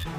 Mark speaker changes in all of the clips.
Speaker 1: नमस्कार,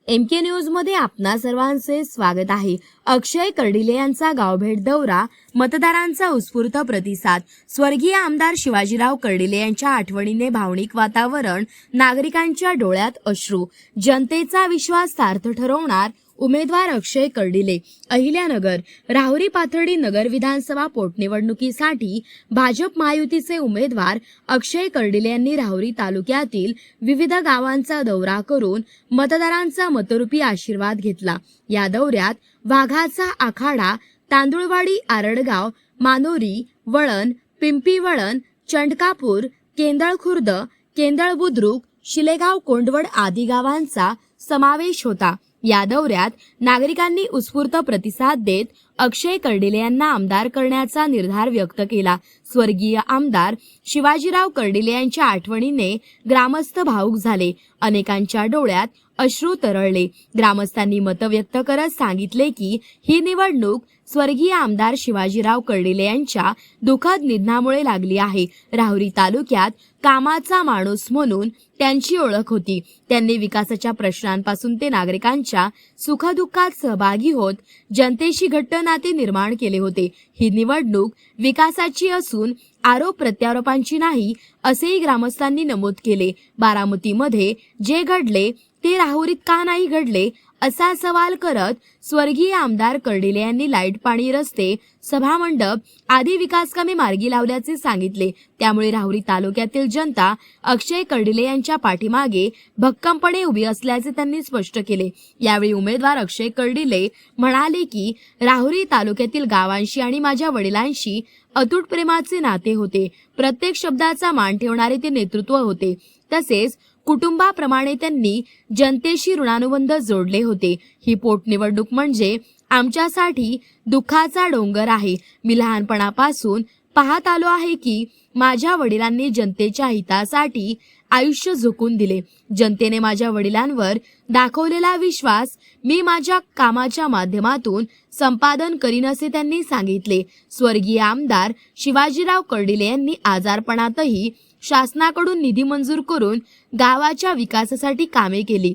Speaker 1: MK news मध्ये आपणा सर्वांचे स्वागत आहे। अक्षय कर्डिले यांचा गावभेट दौरा, मतदारांचा उत्स्फूर्त प्रतिसाद। स्वर्गीय आमदार शिवाजीराव कर्डिले यांच्या आठवणीने भावनिक वातावरण, नागरिकांच्या डोळ्यात अश्रू। जनतेचा विश्वास सार्थ ठरवणार उमेदवार अक्षय कर्डिले। अहिल्यानगर, राहुरी पाथर्डी नगर विधानसभा पोटनिवडणुकीसाठी भाजप महायुतीचे उमेदवार अक्षय कर्डिले यांनी राहुरी तालुक्यातील विविध गावांचा दौरा करून मतदारांचा मतरूपी आशीर्वाद घेतला। या दौऱ्यात वाघाचा आखाडा, तांदुळवाडी, आरडगाव, मानोरी, वळण, पिंपी वळण, चंडकापूर, केंदळ खुर्द, केंदळ बुद्रुक, शिलेगाव, कोंडवड आदी गावांचा समावेश होता। या दौऱ्यात नागरिकांनी उत्स्फूर्त प्रतिसाद देत अक्षय कर्डिले यांना आमदार करण्याचा निर्धार व्यक्त केला। स्वर्गीय आमदार शिवाजीराव कर्डिले यांच्या आठवणीने ग्रामस्थ भावुक झाले। अनेकांच्या डोळ्यात अश्रू तरळले। ग्रामस्थांनी मत व्यक्त करत सांगितले की ही निवडणूक स्वर्गीय आमदार शिवाजीराव कर्डिले यांच्या दुःखद निधनामुळे लागली आहे। राहुरी तालुक्यात कामाचा माणूस म्हणून त्यांची ओळख होती। त्यांनी विकासाच्या प्रश्नांपासून ते नागरिकांच्या सुखदुःखात सहभागी होत जनतेशी घट्ट नाते निर्माण केले होते। ही निवडणूक विकासाची असून आरोप प्रत्यारोपांची नाही, असेही ग्रामस्थांनी नमूद केले। बारामतीमध्ये जे घडले ते राहुरीत का नाही घडले, असा सवाल करत स्वर्गीय आमदार कर्डिले यांनी लाईट, पाणी, रस्ते, सभामंडप आदी विकास कामे मार्गी लावल्याचे सांगितले। त्यामुळे राहुरी तालुक्यातील जनता अक्षय कर्डिले यांच्या पाठीमागे भक्कमपणे उभी असल्याचे त्यांनी स्पष्ट केले। यावेळी उमेदवार अक्षय कर्डिले म्हणाले की राहुरी तालुक्यातील गावांशी आणि माझ्या वडिलांशी अतूट प्रेमाचे नाते होते। प्रत्येक शब्दाचा मान ठेवणारे ते नेतृत्व होते। तसेच कुटुंबाप्रमाणे त्यांनी जनतेशी ऋणानुबंध जोडले होते। ही पोटनिवडणूक म्हणजे आमच्यासाठी दुःखाचा डोंगर आहे। मी लहानपणापासून पाहत आलो आहे की माझ्या वडिलांनी जनतेच्या हितासाठी आयुष्य झोकून दिले। जनतेने माझ्या वडिलांवर दाखवलेला विश्वास मी माझ्या कामाच्या माध्यमातून संपादन करीन, असे त्यांनी सांगितले। स्वर्गीय आमदार शिवाजीराव कर्डिले यांनी आजारपणातही शासनाकडून निधी मंजूर करून गावाच्या विकासासाठी कामे केली।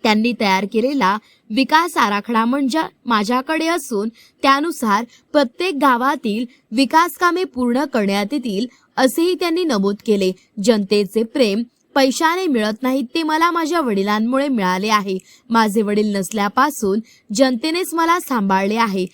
Speaker 1: त्यांनी तयार केलेला विकास आराखडा म्हणजे माझ्याकडे असून त्यानुसार प्रत्येक गावातील विकास कामे पूर्ण करण्यात येतील, असेही त्यांनी नमूद केले। जनतेचे प्रेम पैशाने मिळत नाही, ते मला माझ्या वडिलांमुळे मिळाले आहे। माझे वडील नसल्यापासून जनतेनेच मला सांभाळले आहे।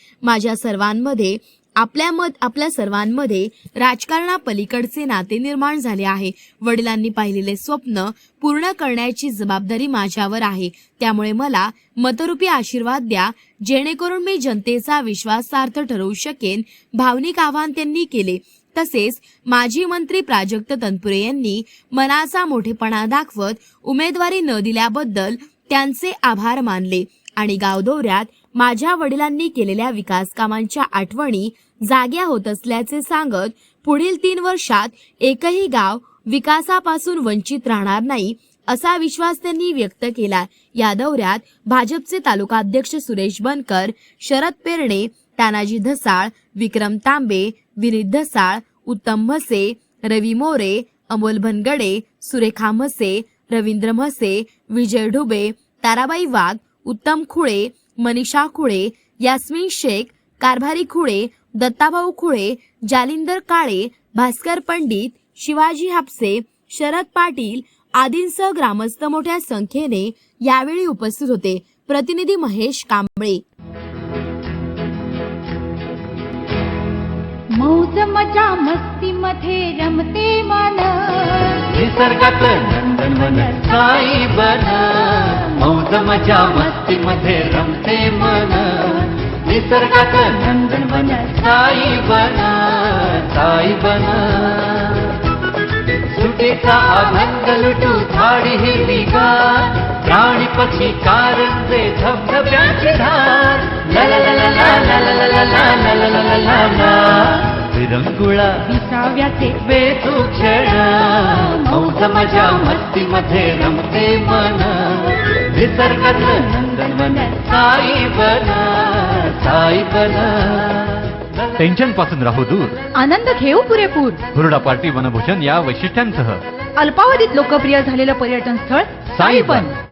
Speaker 1: आपल्या सर्वांमध्ये राजकारणापलीकडचे नाते निर्माण झाले आहे। वडिलांनी पाहिलेले स्वप्न पूर्ण करण्याची जबाबदारी माझ्यावर आहे। त्यामुळे मला मतरूपी आशीर्वाद द्या, जेणेकरून मी जनतेचा विश्वास सार्थ ठरवू शकेन, भावनिक आवाहन त्यांनी केले। तसेच माजी मंत्री प्राजक्त तनपुरे यांनी मनाचा मोठेपणा दाखवत उमेदवारी न दिल्याबद्दल त्यांचे आभार मानले आणि गाव दौऱ्यात माझ्या वडिलांनी केलेल्या विकास कामांच्या आठवणी जाग्या होत असल्याचे सांगत पुढील 3 वर्षात एकही गाव विकासापासून वंचित राहणार नाही, असा विश्वास त्यांनी व्यक्त केला। या दौऱ्यात भाजपचे तालुका अध्यक्ष सुरेश बनकर, शरद पेरणे, तानाजी धसाळ, विक्रम तांबे, विनीत धसाळ, उत्तम म्हसे, रवी मोरे, अमोल भनगडे, सुरेखा म्हसे, रवींद्र म्हसे, विजय ढुबे, ताराबाई वाघ, उत्तम खुळे, मनीषा खुळे, यास्मिन शेख, कारभारी खुळे, दत्ताभाऊ खुळे, जालिंदर काळे, भास्कर पंडित, शिवाजी हापसे, शरद पाटील आदींसह ग्रामस्थ मोठ्या संख्येने यावेळी उपस्थित होते। प्रतिनिधी महेश कांबळे।
Speaker 2: मौज मजा मस्ती मध्ये रमते मन,
Speaker 3: निसर्गात नंदनवन साई बन। मौज मजा मस्ती मध्ये रमते मन, निसर्गात नंदनवन साई बन, साई बन। सुटेचा आनंद लुटू झाडी हिरवीगार, प्राणी पक्षी कारंजे धबधब्याची धार। ला ला ला ला ला ला ला ला ला ला ला ला ला। विरंगुळा
Speaker 2: विसाव्याचे
Speaker 3: बेतू क्षण, मौज मजा मस्ती मध्ये रमते मन, निसर्गात नंदनवन साई बन, साई बन। टेन्शन पासून राहू दूर.
Speaker 4: आनंद घेऊ पुरेपूर.
Speaker 3: हुरडा पार्टी वनभूषण या वैशिष्ट्यांसह
Speaker 4: अल्पावधीत लोकप्रिय झालेलं पर्यटन स्थळ साईबन.